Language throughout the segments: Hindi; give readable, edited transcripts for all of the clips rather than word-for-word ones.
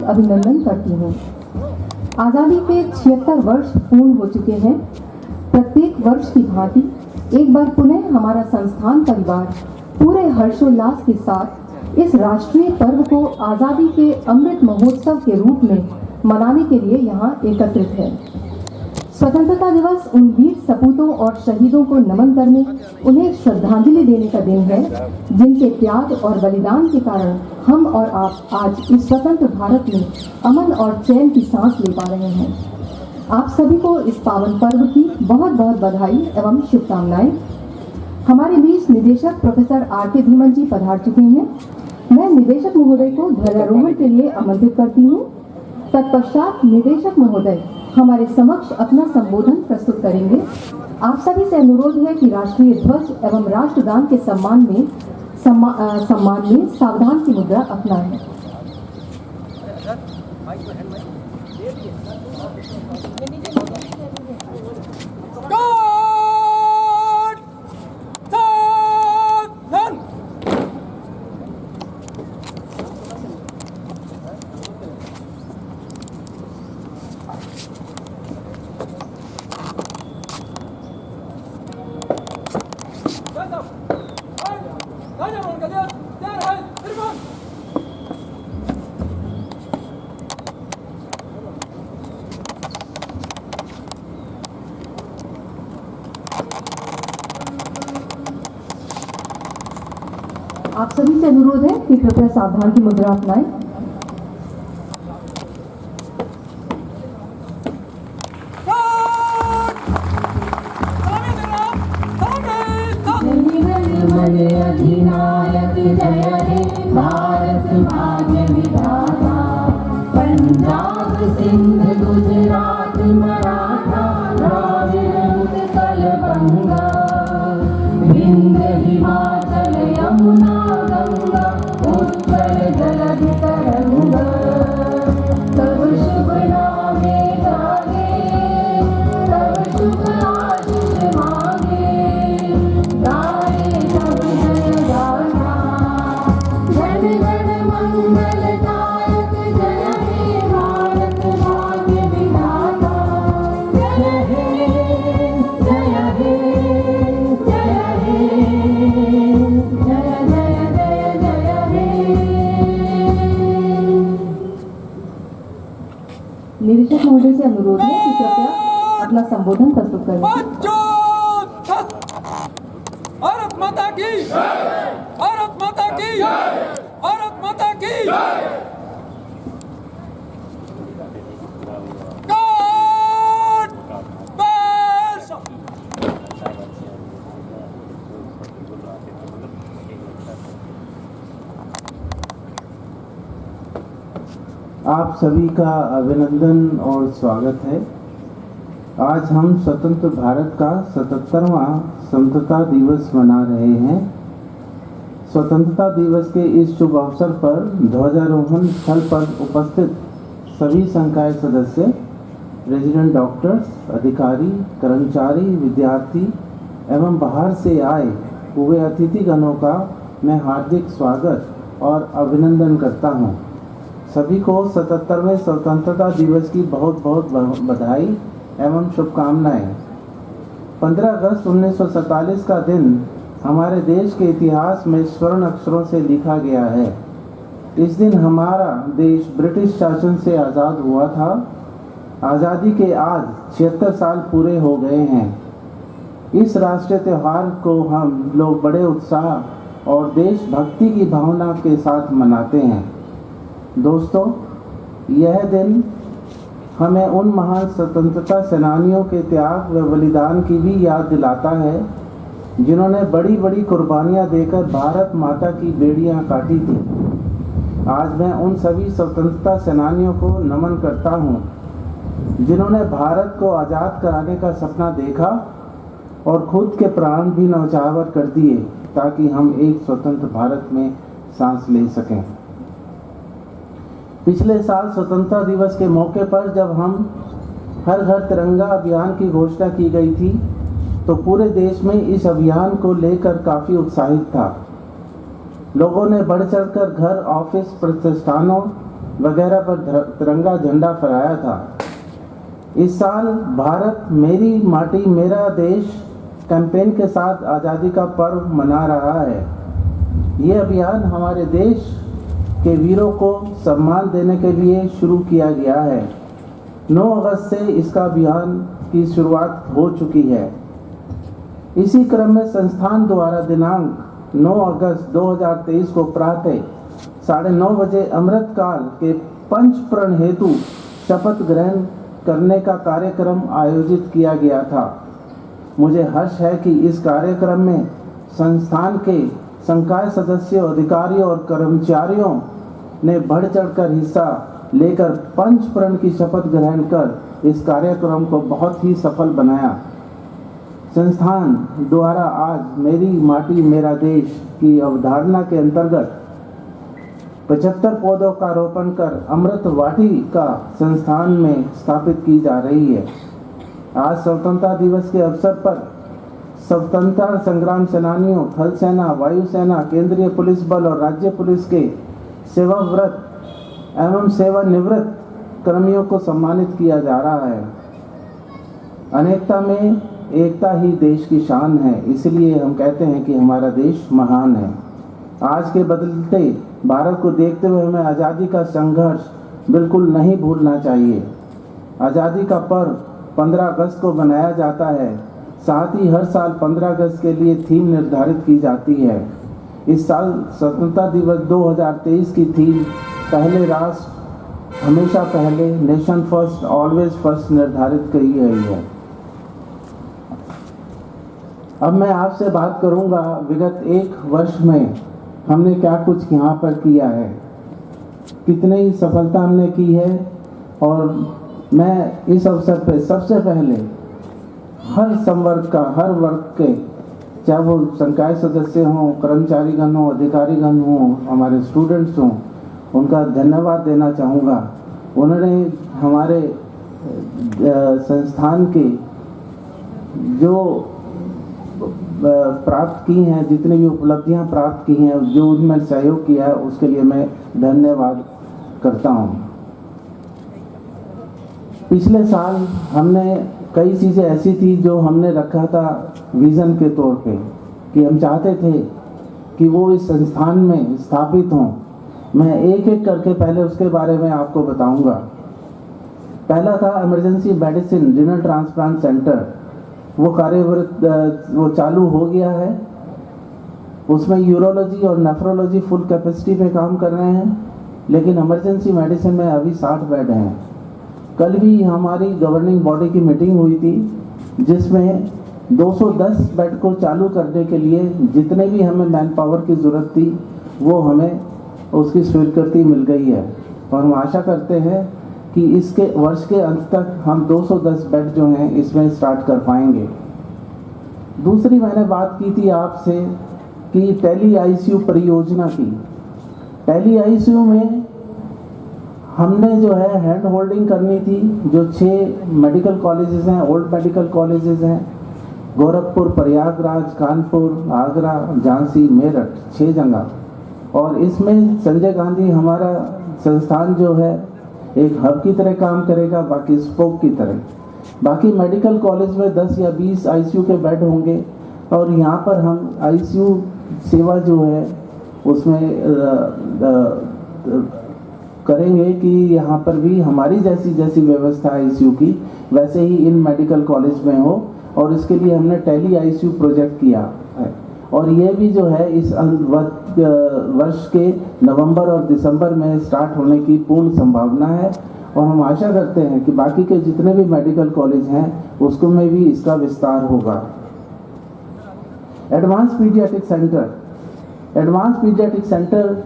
अभिनंदन करती हूँ। आज़ादी के 76 वर्ष पूर्ण हो चुके हैं। प्रत्येक वर्ष की भांति एक बार पुनः हमारा संस्थान परिवार पूरे हर्षोल्लास के साथ इस राष्ट्रीय पर्व को आज़ादी के अमृत महोत्सव के रूप में मनाने के लिए यहाँ एकत्रित है। स्वतंत्रता दिवस उन वीर सपूतों और शहीदों को नमन करने, उन्हें श्रद्धांजलि देने का दिन है, जिनके त्याग और बलिदान के कारण हम और आप आज इस स्वतंत्र भारत में अमन और चैन की सांस ले पा रहे हैं। आप सभी को इस पावन पर्व की बहुत बहुत बधाई एवं शुभकामनाएं। हमारे बीच निदेशक प्रोफेसर आर.के. धीमन जी पधार चुके हैं। मैं निदेशक महोदय को ध्वजारोहण के लिए आमंत्रित करती हूँ। तत्पश्चात निदेशक महोदय हमारे समक्ष अपना संबोधन प्रस्तुत करेंगे। आप सभी से अनुरोध है कि राष्ट्रीय ध्वज एवं राष्ट्रगान के सम्मान में सावधान की मुद्रा अपनाएं। आप सभी से अनुरोध है कि कृपया सावधान की मुद्रा अपनाएं। अधिनायक जय हे भारत भाग्य विधाता, पंजाब सिंध गुजरात मराठा द्राविड़ उत्कल बंगा, विंध्य हिमाचल यमुना गंगा उत्कल जलधि तरंगा, तब शुभ नामे जागे, तब शुभ आशीष मांगे, गाए सब जय गाथा, जन गण मंगलदायक जय हे भारत भाग्य विधाता, जय हे जय हे जय हे जय जय जय जय हे। निदेशक महोदय से अनुरोध है कि कृपया अपना संबोधन प्रस्तुत करें। भारत माता की भारत माता की भारत माता की God bless। आप सभी का अभिनंदन और स्वागत है। आज हम स्वतंत्र भारत का 77वां स्वतंत्रता दिवस मना रहे हैं। स्वतंत्रता दिवस के इस शुभ अवसर पर ध्वजारोहण स्थल पर उपस्थित सभी संकाय सदस्य, रेजिडेंट डॉक्टर्स, अधिकारी, कर्मचारी, विद्यार्थी एवं बाहर से आए हुए अतिथिगणों का मैं हार्दिक स्वागत और अभिनंदन करता हूं। सभी को 77वें स्वतंत्रता दिवस की बहुत बहुत बधाई एवं शुभकामनाएं। 15 अगस्त 1947 का दिन हमारे देश के इतिहास में स्वर्ण अक्षरों से लिखा गया है। इस दिन हमारा देश ब्रिटिश शासन से आज़ाद हुआ था। आज़ादी के आज 76 साल पूरे हो गए हैं। इस राष्ट्रीय त्यौहार को हम लोग बड़े उत्साह और देशभक्ति की भावना के साथ मनाते हैं। दोस्तों, यह दिन हमें उन महान स्वतंत्रता सेनानियों के त्याग व बलिदान की भी याद दिलाता है, जिन्होंने बड़ी बड़ी कुर्बानियां देकर भारत माता की बेड़ियां काटी थी। आज मैं उन सभी स्वतंत्रता सेनानियों को नमन करता हूं, जिन्होंने भारत को आज़ाद कराने का सपना देखा और खुद के प्राण भी न्यौछावर कर दिए, ताकि हम एक स्वतंत्र भारत में सांस ले सकें। पिछले साल स्वतंत्रता दिवस के मौके पर जब हम हर घर तिरंगा अभियान की घोषणा की गई थी, तो पूरे देश में इस अभियान को लेकर काफ़ी उत्साहित था। लोगों ने बढ़ चढ़कर घर, ऑफिस, प्रतिष्ठानों वगैरह पर तिरंगा झंडा फहराया था। इस साल भारत मेरी माटी मेरा देश कैंपेन के साथ आज़ादी का पर्व मना रहा है। ये अभियान हमारे देश के वीरों को सम्मान देने के लिए शुरू किया गया है। 9 अगस्त से इसका अभियान की शुरुआत हो चुकी है। इसी क्रम में संस्थान द्वारा दिनांक 9 अगस्त 2023 को प्रातः 9:30 बजे अमृतकाल के पंच प्रण हेतु शपथ ग्रहण करने का कार्यक्रम आयोजित किया गया था। मुझे हर्ष है कि इस कार्यक्रम में संस्थान के संकाय सदस्यों, अधिकारियों और कर्मचारियों ने बढ़ चढ़कर हिस्सा लेकर पंच प्रण की शपथ ग्रहण कर इस कार्यक्रम को बहुत ही सफल बनाया। संस्थान द्वारा आज मेरी माटी मेरा देश की अवधारणा के अंतर्गत 75 पौधों का रोपण कर अमृत वाटिका संस्थान में स्थापित की जा रही है। आज स्वतंत्रता दिवस के अवसर पर स्वतंत्रता संग्राम सेनानियों, थल सेना, वायुसेना, केंद्रीय पुलिस बल और राज्य पुलिस के सेवाव्रत एवं सेवानिवृत्त कर्मियों को सम्मानित किया जा रहा है। अनेकता में एकता ही देश की शान है, इसलिए हम कहते हैं कि हमारा देश महान है। आज के बदलते भारत को देखते हुए हमें आज़ादी का संघर्ष बिल्कुल नहीं भूलना चाहिए। आज़ादी का पर्व 15 अगस्त को मनाया जाता है। साथ ही हर साल 15 अगस्त के लिए थीम निर्धारित की जाती है। इस साल स्वतंत्रता दिवस 2023 की थीम पहले राष्ट्र हमेशा पहले, नेशन फर्स्ट ऑलवेज फर्स्ट निर्धारित की गई है। अब मैं आपसे बात करूंगा विगत 1 वर्ष में हमने क्या कुछ यहाँ पर किया है, कितनी सफलता हमने की है। और मैं इस अवसर पर सबसे पहले हर संवर्ग का, हर वर्ग के, चाहे वो संकाय सदस्य हों, कर्मचारीगण हों, अधिकारीगण हों, हमारे स्टूडेंट्स हों, उनका धन्यवाद देना चाहूँगा। उन्होंने हमारे संस्थान के जो प्राप्त की हैं, जितनी भी उपलब्धियां प्राप्त की हैं, जो उनमें सहयोग किया है, उसके लिए मैं धन्यवाद करता हूं। पिछले साल हमने कई चीज़ें ऐसी थी जो हमने रखा था विज़न के तौर पे कि हम चाहते थे कि वो इस संस्थान में स्थापित हों। मैं एक एक करके पहले उसके बारे में आपको बताऊंगा। पहला था emergency medicine renal transplant centre. वो कार्यरत, वो चालू हो गया है। उसमें यूरोलॉजी और नेफ्रोलॉजी फुल कैपेसिटी पे काम कर रहे हैं, लेकिन इमरजेंसी मेडिसिन में अभी 60 बेड हैं। कल भी हमारी गवर्निंग बॉडी की मीटिंग हुई थी, जिसमें 210 बेड को चालू करने के लिए जितने भी हमें मैन पावर की ज़रूरत थी, वो हमें उसकी स्वीकृति मिल गई है। और हम आशा करते हैं कि इसके वर्ष के अंत तक हम 210 बेड जो हैं इसमें स्टार्ट कर पाएंगे। दूसरी मैंने बात की थी आपसे कि टेली आईसीयू परियोजना की। टेली आईसीयू में हमने जो है हैंड होल्डिंग करनी थी। जो 6 मेडिकल कॉलेजेस हैं, ओल्ड मेडिकल कॉलेजेस हैं, गोरखपुर, प्रयागराज, कानपुर, आगरा, झांसी, मेरठ, 6 जगह। और इसमें संजय गांधी हमारा संस्थान जो है एक हब की तरह काम करेगा, बाकी स्पोक की तरह। बाकी मेडिकल कॉलेज में 10 या 20 आईसीयू के बेड होंगे, और यहाँ पर हम आईसीयू सेवा जो है उसमें करेंगे कि यहाँ पर भी हमारी जैसी व्यवस्था आईसीयू की वैसे ही इन मेडिकल कॉलेज में हो। और इसके लिए हमने टेली आईसीयू प्रोजेक्ट किया है, और ये भी जो है इस वर्ष के नवंबर और दिसंबर में स्टार्ट होने की पूर्ण संभावना है। और हम आशा करते हैं कि बाकी के जितने भी मेडिकल कॉलेज हैं उसको में भी इसका विस्तार होगा। Advance paediatric centre, advance paediatric centre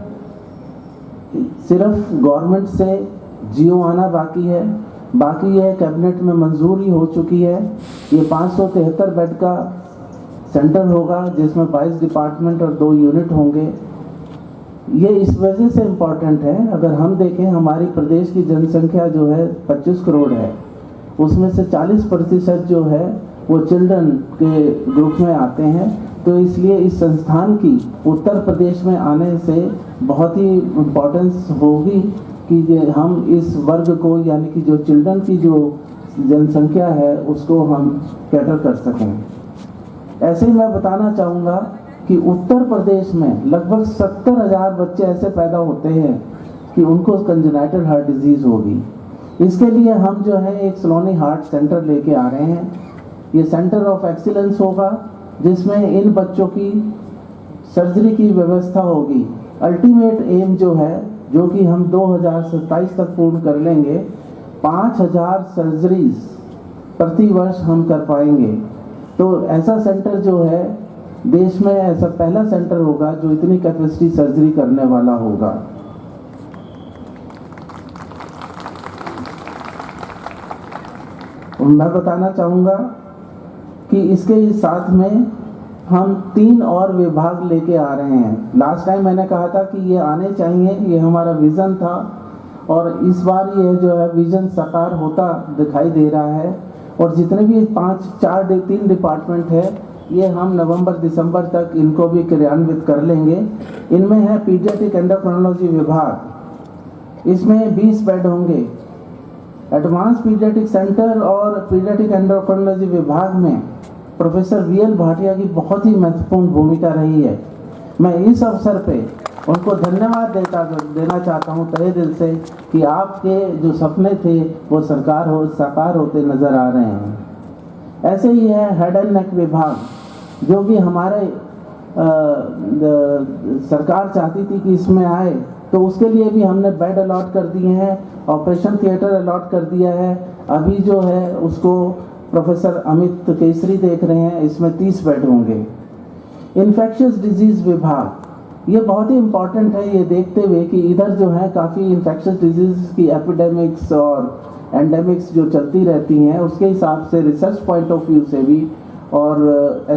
सिर्फ गवर्नमेंट से जीओ आना बाकी है। बाकी ये कैबिनेट में मंजूरी हो चुकी है। ये 573 बेड का सेंटर होगा, जिसमें 22 डिपार्टमेंट और 2 यूनिट होंगे। ये इस वजह से इम्पॉर्टेंट है, अगर हम देखें हमारी प्रदेश की जनसंख्या जो है 25 करोड़ है, उसमें से 40% जो है वो चिल्ड्रन के ग्रुप में आते हैं। तो इसलिए इस संस्थान की उत्तर प्रदेश में आने से बहुत ही इम्पोर्टेंस होगी कि कि हम इस वर्ग को यानी कि जो चिल्ड्रन की जो जनसंख्या है उसको हम कैटर कर सकें। ऐसे ही मैं बताना चाहूँगा कि उत्तर प्रदेश में लगभग 70,000 बच्चे ऐसे पैदा होते हैं कि उनको कंजेनाइटल हार्ट डिजीज़ होगी। इसके लिए हम जो है एक सलोनी हार्ट सेंटर लेके आ रहे हैं। ये सेंटर ऑफ एक्सीलेंस होगा जिसमें इन बच्चों की सर्जरी की व्यवस्था होगी। अल्टीमेट एम जो है, जो कि हम 2027 तक पूर्ण कर लेंगे, 5,000 सर्जरीज प्रति वर्ष हम कर पाएंगे। तो ऐसा सेंटर जो है देश में ऐसा पहला सेंटर होगा जो इतनी कैपेसिटी सर्जरी करने वाला होगा। मैं बताना चाहूँगा कि इसके साथ में हम 3 और विभाग लेके आ रहे हैं। लास्ट टाइम मैंने कहा था कि ये आने चाहिए, ये हमारा विज़न था, और इस बार ये जो है विज़न साकार होता दिखाई दे रहा है। और जितने भी 3 डिपार्टमेंट है ये हम नवंबर-दिसंबर तक इनको भी क्रियान्वित कर लेंगे। इनमें है पीडियाट्रिक एंडोक्राइनोलॉजी विभाग, इसमें 20 बेड होंगे। एडवांस पीडियाट्रिक सेंटर और पीडियाट्रिक एंडोक्राइनोलॉजी विभाग में प्रोफेसर VL भाटिया की बहुत ही महत्वपूर्ण भूमिका रही है। मैं इस अवसर पे उनको धन्यवाद देना चाहता हूँ तहे दिल से कि आपके जो सपने थे वो साकार होते नज़र आ रहे हैं। ऐसे ही है हेड एंड नेक विभाग, जो कि हमारे सरकार चाहती थी कि इसमें आए, तो उसके लिए भी हमने बेड अलॉट कर दिए हैं, ऑपरेशन थिएटर अलॉट कर दिया है। अभी जो है उसको प्रोफेसर अमित केसरी देख रहे हैं, इसमें 30 बेड होंगे। इन्फेक्शियस डिजीज़ विभाग, ये बहुत ही इम्पॉर्टेंट है, ये देखते हुए कि इधर जो है काफ़ी इन्फेक्शियस डिजीज़ की एपिडेमिक्स और एंडेमिक्स जो चलती रहती हैं, उसके हिसाब से रिसर्च पॉइंट ऑफ व्यू से भी और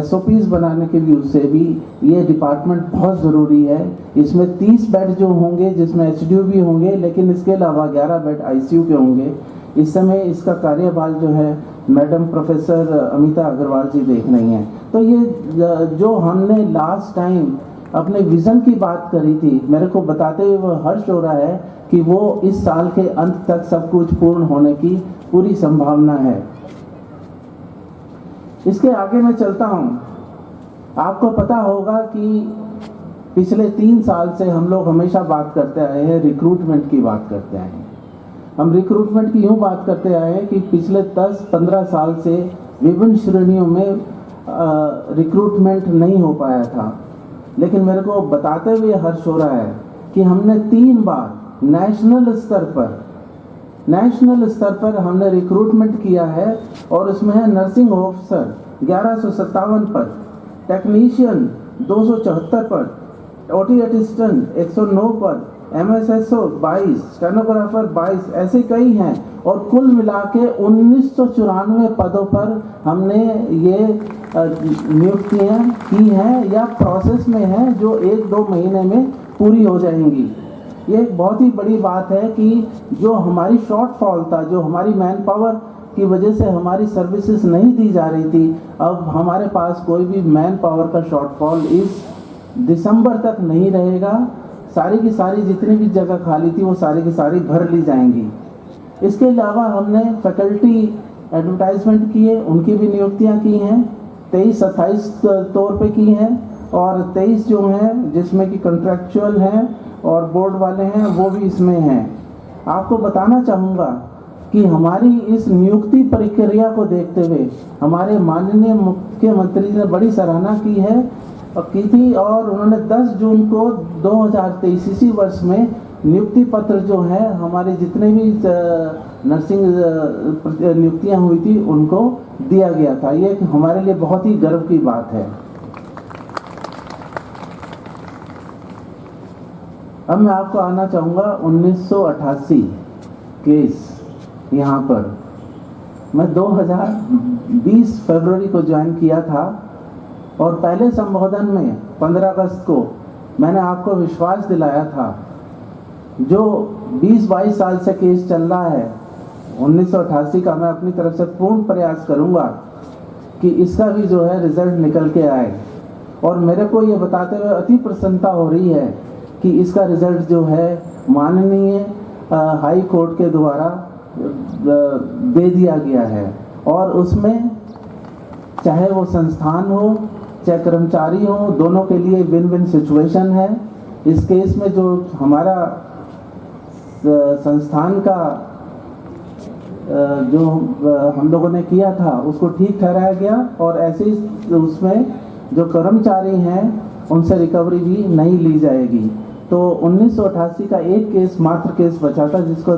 SOPs बनाने के व्यू से भी ये डिपार्टमेंट बहुत ज़रूरी है। इसमें 30 बेड जो होंगे जिसमें HDU भी होंगे, लेकिन इसके अलावा 11 बेड ICU के होंगे। इस समय इसका कार्यभार जो है मैडम प्रोफेसर अमिता अग्रवाल जी देख रही हैं। तो ये जो हमने लास्ट टाइम अपने विज़न की बात करी थी, मेरे को बताते हुए वो हर्ष हो रहा है कि वो इस साल के अंत तक सब कुछ पूर्ण होने की पूरी संभावना है। इसके आगे मैं चलता हूँ। आपको पता होगा कि पिछले 3 साल से हम लोग हमेशा बात करते आए हैं, रिक्रूटमेंट की बात करते आए हैं। हम रिक्रूटमेंट की यूँ बात करते आए हैं कि पिछले 10-15 साल से विभिन्न श्रेणियों में रिक्रूटमेंट नहीं हो पाया था, लेकिन मेरे को बताते हुए हर्ष हो रहा है कि हमने 3 बार नेशनल स्तर पर हमने रिक्रूटमेंट किया है, और उसमें है नर्सिंग ऑफिसर 1157 पद, टेक्नीशियन 274 पद, OT असिस्टेंट 109 पद, MSSO 22, स्टेनोग्राफर 22, ऐसे कई हैं। और कुल मिला के 1994 पदों पर हमने ये नियुक्तियाँ की हैं या प्रोसेस में हैं, जो 1-2 महीने में पूरी हो जाएंगी। ये एक बहुत ही बड़ी बात है कि जो हमारी शॉर्टफॉल था, जो हमारी मैन पावर की वजह से हमारी सर्विसेज नहीं दी जा रही थी, अब हमारे पास कोई भी मैन पावर का शॉर्टफॉल इस दिसंबर तक नहीं रहेगा। सारी की सारी जितनी भी जगह खाली थी वो सारी की सारी भर ली जाएंगी। इसके अलावा हमने फैकल्टी एडवर्टाइजमेंट किए, उनकी भी नियुक्तियां की हैं, 23-28 तौर पे की हैं, और 23 जो हैं जिसमें कि कॉन्ट्रैक्चुअल हैं और बोर्ड वाले हैं वो भी इसमें हैं। आपको बताना चाहूँगा कि हमारी इस नियुक्ति प्रक्रिया को देखते हुए हमारे माननीय मुख्यमंत्री ने बड़ी सराहना की थी, और उन्होंने 10 जून को 2023 इसी वर्ष में नियुक्ति पत्र जो है हमारे जितने भी नर्सिंग नियुक्तियां हुई थी उनको दिया गया था। ये हमारे लिए बहुत ही गर्व की बात है। अब मैं आपको आना चाहूँगा 1988 केस। यहाँ पर मैं 2020 फरवरी को ज्वाइन किया था, और पहले संबोधन में 15 अगस्त को मैंने आपको विश्वास दिलाया था, जो 20-22 साल से केस चल रहा है 1988 का, मैं अपनी तरफ से पूर्ण प्रयास करूंगा कि इसका भी जो है रिजल्ट निकल के आए। और मेरे को ये बताते हुए अति प्रसन्नता हो रही है कि इसका रिजल्ट जो है माननीय हाई कोर्ट के द्वारा दे दिया गया है, और उसमें चाहे वो संस्थान हो चाहे कर्मचारी हो, दोनों के लिए विन विन सिचुएशन है। इस केस में जो हमारा संस्थान का जो हम लोगों ने किया था उसको ठीक ठहराया गया, और ऐसे ही उसमें जो कर्मचारी हैं उनसे रिकवरी भी नहीं ली जाएगी। तो 1988 का एक केस मात्र केस बचा था जिसको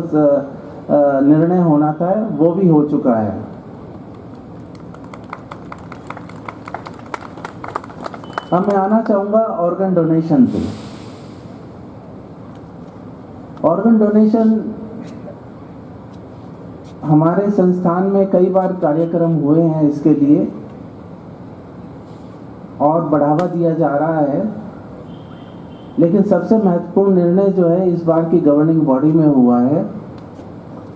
निर्णय होना था, वो भी हो चुका है। अब मैं आना चाहूँगा ऑर्गन डोनेशन पे। ऑर्गन डोनेशन हमारे संस्थान में कई बार कार्यक्रम हुए हैं इसके लिए, और बढ़ावा दिया जा रहा है, लेकिन सबसे महत्वपूर्ण निर्णय जो है इस बार की गवर्निंग बॉडी में हुआ है।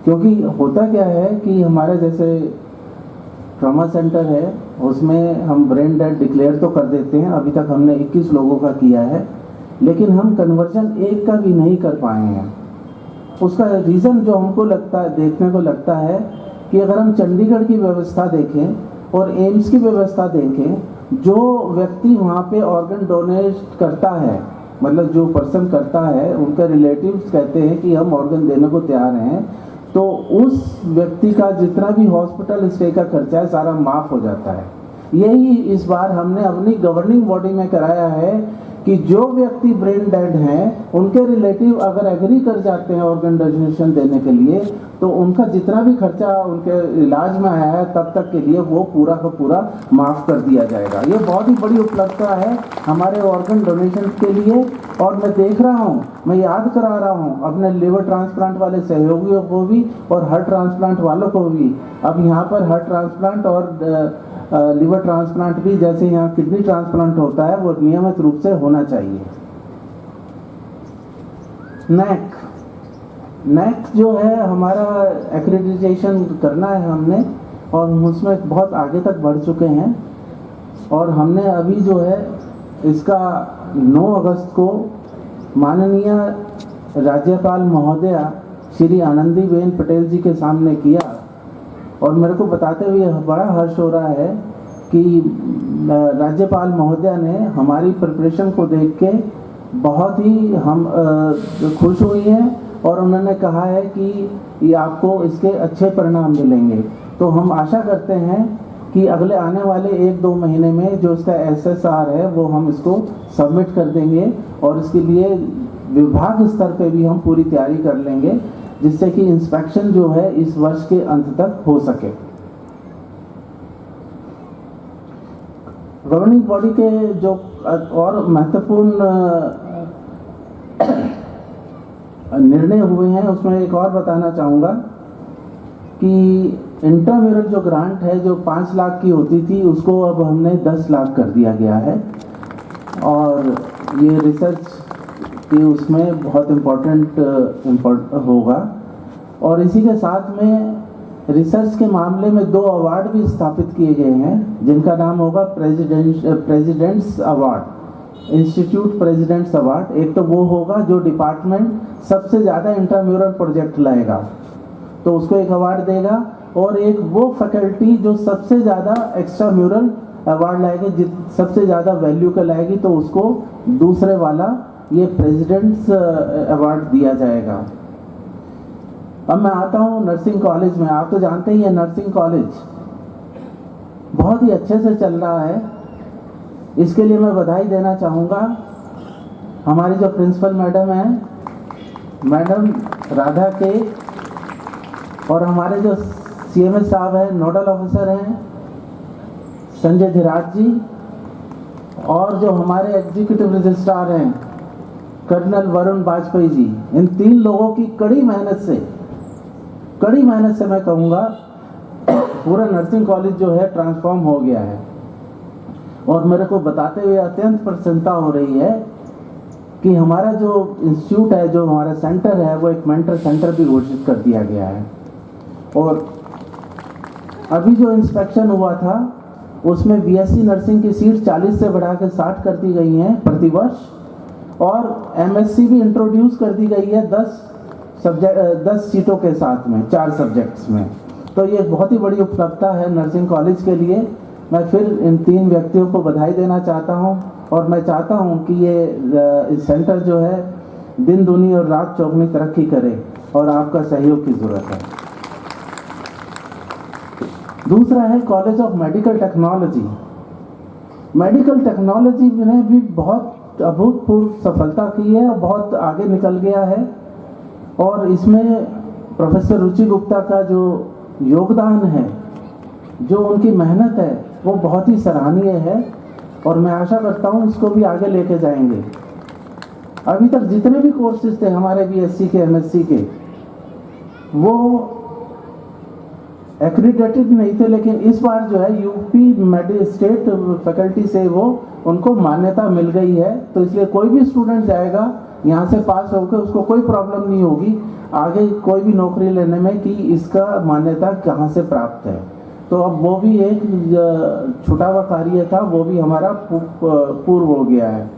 क्योंकि होता क्या है कि हमारे जैसे ट्रॉमा सेंटर है उसमें हम ब्रेन डेड डिक्लेयर तो कर देते हैं, अभी तक हमने 21 लोगों का किया है, लेकिन हम कन्वर्जन एक का भी नहीं कर पाए हैं। उसका रीज़न जो हमको लगता है, देखने को लगता है कि अगर हम चंडीगढ़ की व्यवस्था देखें और एम्स की व्यवस्था देखें, जो व्यक्ति वहाँ पे ऑर्गन डोनेट करता है, मतलब जो पर्सन करता है, उनके रिलेटिव्स कहते हैं कि हम ऑर्गन देने को तैयार हैं, तो उस व्यक्ति का जितना भी हॉस्पिटल स्टे का खर्चा है सारा माफ़ हो जाता है। यही इस बार हमने अपनी गवर्निंग बॉडी में कराया है कि जो व्यक्ति ब्रेन डेड हैं उनके रिलेटिव अगर एग्री कर जाते हैं ऑर्गन डोनेशन देने के लिए, तो उनका जितना भी खर्चा उनके इलाज में आया है तब तक के लिए वो पूरा का पूरा माफ़ कर दिया जाएगा। ये बहुत ही बड़ी उपलब्धता है हमारे ऑर्गन डोनेशन के लिए। और मैं देख रहा हूँ, मैं याद करा रहा हूँ अपने लिवर ट्रांसप्लांट वाले सहयोगियों को भी और हार्ट ट्रांसप्लांट वालों को भी, अब यहाँ पर हार्ट ट्रांसप्लांट और लिवर ट्रांसप्लांट भी जैसे यहाँ किडनी ट्रांसप्लांट होता है वो नियमित रूप से होना चाहिए। नेक जो है हमारा एक्रेडिटेशन करना है हमने, और उसमें बहुत आगे तक बढ़ चुके हैं, और हमने अभी जो है इसका 9 अगस्त को माननीय राज्यपाल महोदया श्री आनंदीबेन पटेल जी के सामने किया, और मेरे को बताते हुए बड़ा हर्ष हो रहा है कि राज्यपाल महोदया ने हमारी प्रिपरेशन को देख के बहुत ही हम खुश हुई हैं, और उन्होंने कहा है कि ये आपको इसके अच्छे परिणाम मिलेंगे। तो हम आशा करते हैं कि अगले आने वाले 1-2 महीने में जो इसका SSR है वो हम इसको सबमिट कर देंगे, और इसके लिए विभाग स्तर पे भी हम पूरी तैयारी कर लेंगे, जिससे कि इंस्पेक्शन जो है इस वर्ष के अंत तक हो सके। गवर्निंग बॉडी के जो और महत्वपूर्ण निर्णय हुए हैं उसमें एक और बताना चाहूँगा कि इंट्राम्यूरल जो ग्रांट है जो 5 लाख की होती थी उसको अब हमने 10 लाख कर दिया गया है, और ये रिसर्च कि उसमें बहुत इम्पोर्टेंट होगा। और इसी के साथ में रिसर्च के मामले में 2 अवार्ड भी स्थापित किए गए हैं, जिनका नाम होगा president's award, institute president's award. एक तो वो होगा जो डिपार्टमेंट सबसे ज़्यादा इंट्राम्यूरल प्रोजेक्ट लाएगा तो उसको एक अवार्ड देगा, और एक वो फैकल्टी जो सबसे ज़्यादा एक्स्ट्राम्यूरल अवार्ड लाएगी, सबसे ज़्यादा वैल्यू का लाएगी, तो उसको दूसरे वाला ये प्रेसिडेंट्स अवार्ड दिया जाएगा। अब मैं आता हूँ नर्सिंग कॉलेज में। आप तो जानते ही हैं नर्सिंग कॉलेज बहुत ही अच्छे से चल रहा है, इसके लिए मैं बधाई देना चाहूँगा। हमारी जो प्रिंसिपल मैडम हैं, मैडम राधा के, और हमारे जो CMS साहब हैं, नोडल ऑफिसर हैं संजय धीराज जी, और जो हमारे एग्जीक्यूटिव रजिस्ट्रार हैं कर्नल वरुण वाजपेयी जी, इन 3 लोगों की कड़ी मेहनत से मैं कहूँगा पूरा नर्सिंग कॉलेज जो है ट्रांसफॉर्म हो गया है। और मेरे को बताते हुए अत्यंत प्रसन्नता हो रही है कि हमारा जो इंस्टीट्यूट है, जो हमारा सेंटर है, वो एक मेंटर सेंटर भी घोषित कर दिया गया है। और अभी जो इंस्पेक्शन हुआ था उसमें BSc नर्सिंग की सीट 40 से बढ़ा के 60 कर दी गई हैं प्रतिवर्ष, और MSc भी इंट्रोड्यूस कर दी गई है 10 10 सीटों के साथ में 4 सब्जेक्ट्स में। तो ये बहुत ही बड़ी उपलब्धता है नर्सिंग कॉलेज के लिए। मैं फिर इन 3 व्यक्तियों को बधाई देना चाहता हूँ और मैं चाहता हूँ कि ये सेंटर जो है दिन दूनी और रात चौगुनी तरक्की करे और आपका सहयोग की ज़रूरत है। दूसरा है college of medical technology. Medical technology ने भी बहुत अभूतपूर्व सफलता की है और बहुत आगे निकल गया है और इसमें प्रोफेसर रुचि गुप्ता का जो योगदान है, जो उनकी मेहनत है, वो बहुत ही सराहनीय है और मैं आशा करता हूँ इसको भी आगे लेके जाएंगे। अभी तक जितने भी कोर्सेज थे हमारे बीएससी के, एमएससी के, वो एक्रीडेटेड नहीं थे, लेकिन इस बार जो है यूपी स्टेट फैकल्टी से वो उनको मान्यता मिल गई है। तो इसलिए कोई भी स्टूडेंट जाएगा यहाँ से पास होकर उसको कोई प्रॉब्लम नहीं होगी आगे कोई भी नौकरी लेने में कि इसका मान्यता कहाँ से प्राप्त है। तो अब वो भी एक छुटा हुआ कार्य था, वो भी हमारा पूर्व हो गया है।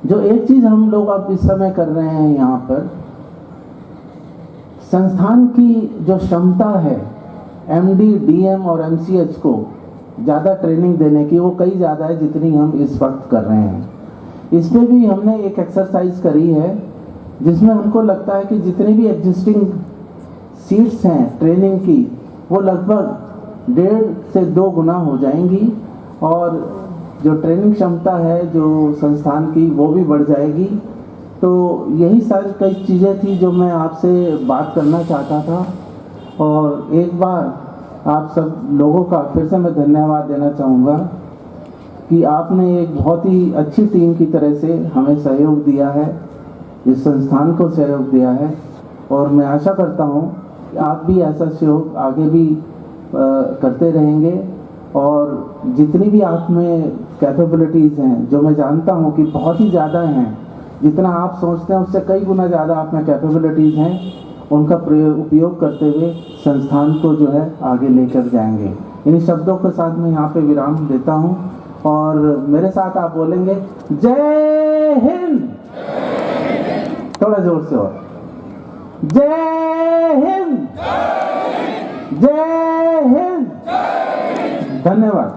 जो एक चीज़ हम लोग अब इस समय कर रहे हैं यहाँ पर, संस्थान की जो क्षमता है एमडी, डीएम और एमसीएच को ज़्यादा ट्रेनिंग देने की, वो कई ज़्यादा है जितनी हम इस वक्त कर रहे हैं। इसमें भी हमने एक एक्सरसाइज करी है जिसमें हमको लगता है कि जितनी भी एग्जिस्टिंग सीट्स हैं ट्रेनिंग की, वो लगभग 1.5 से 2 गुना हो जाएंगी और जो ट्रेनिंग क्षमता है जो संस्थान की वो भी बढ़ जाएगी। तो यही सारी कई चीज़ें थी जो मैं आपसे बात करना चाहता था और एक बार आप सब लोगों का फिर से मैं धन्यवाद देना चाहूँगा कि आपने एक बहुत ही अच्छी टीम की तरह से हमें सहयोग दिया है, इस संस्थान को सहयोग दिया है और मैं आशा करता हूँ कि आप भी ऐसा सहयोग आगे भी करते रहेंगे और जितनी भी आप में कैपेबिलिटीज़ हैं, जो मैं जानता हूँ कि बहुत ही ज़्यादा हैं, जितना आप सोचते हैं उससे कई गुना ज़्यादा आप में कैपेबिलिटीज़ हैं, उनका उपयोग करते हुए संस्थान को जो है आगे लेकर जाएंगे। इन शब्दों के साथ मैं यहाँ पे विराम देता हूँ और मेरे साथ आप बोलेंगे जय हिंद। थोड़ा जोर से और जय हिंद, जय हिंद। धन्यवाद।